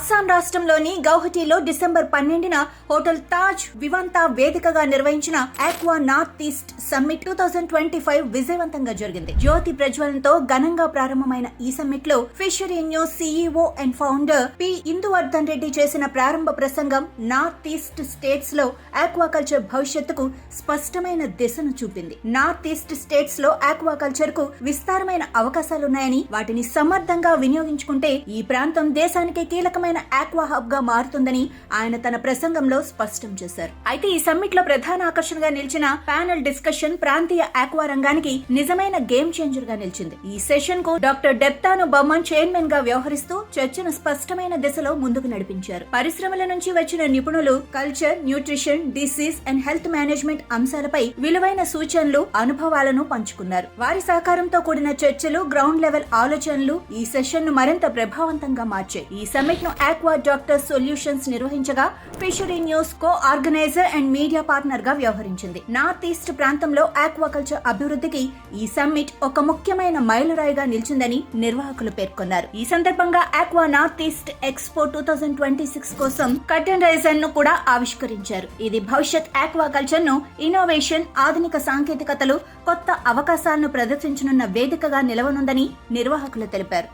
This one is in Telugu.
అస్సాం రాష్ట్రంలోని గౌహటిలో డిసెంబర్ 12న హోటల్ తాజ్ వివాంతా వేదికగా నిర్వహించిన ఆక్వా నార్త్ ఈస్ట్ సమ్మిట్ 2025 విజయవంతంగా జరిగింది. జ్యోతి ప్రజ్వలనతో ఘనంగా ప్రారంభమైన ఈ సమ్మిట్ లో fishery news CEO and founder P Induvardhan Reddy చేసిన ప్రారంభ ప్రసంగం నార్త్ ఈస్ట్ స్టేట్స్ లో ఆక్వాకల్చర్ భవిష్యత్తుకు స్పష్టమైన దిశను చూపింది. నార్త్ ఈస్ట్ స్టేట్స్ లో ఆక్వాకల్చర్ కు విస్తారమైన అవకాశాలున్నాయని, వాటిని సమర్థంగా వినియోగించుకుంటే ఈ ప్రాంతం దేశానికి కీలకమైన ఆక్వా హబ్ గా మారుతుందని ఆయన తన ప్రసంగంలో స్పష్టం చేశారు. అయితే ఈ సమ్మిట్ లో ప్రధాన ఆకర్షణగా నిలిచిన ప్యానెల్ డిస్కషన్ ప్రాంతీయ ఆక్వా రంగానికి నిజమైన గేమ్ చేంజర్ గా నిలిచింది. ఈ సెషన్ కు డాక్టర్ డెప్తాను బొమ్మన్ చైర్మన్ గా వ్యవహరిస్తూ చర్చను స్పష్టమైన దిశలో ముందుకు నడిపించారు. పరిశ్రమల నుంచి వచ్చిన నిపుణులు culture, nutrition, disease and health management అంశాలపై విలువైన సూచనలు, అనుభవాలను పంచుకున్నారు. వారి సహకారంతో కూడిన చర్చలు, గ్రౌండ్ లెవెల్ ఆలోచనలు ఈ సెషన్ ను మరింత ప్రభావవంతంగా మార్చాయి. ఈ సమ్మిట్ ను ఆక్వా డాక్టర్ సొల్యూషన్స్ నిర్వహించగా fishery news co organiser and media partner గా వ్యవహరించింది. నార్త్ ఈస్ట్ ప్రాంతంలో ఆక్వాకల్చర్ అభివృద్ధికి ఈ సమ్మిట్ ఒక ముఖ్యమైన మైలురాయిగా నిలిచిందని నిర్వాహకులు పేర్కొన్నారు. ఈ సందర్భంగా ఆక్వా నార్త్ ఈస్ట్ ఎక్స్పో 2026 కోసం కర్టెన్ రైజర్ ను కూడా ఆవిష్కరించారు. ఇది భవిష్యత్ ఆక్వాకల్చర్ ను ఇన్నోవేషన్, ఆధునిక సాంకేతికతలు, కొత్త అవకాశాలను ప్రదర్శించనున్న వేదికగా నిలవనుందని నిర్వాహకులు తెలిపారు.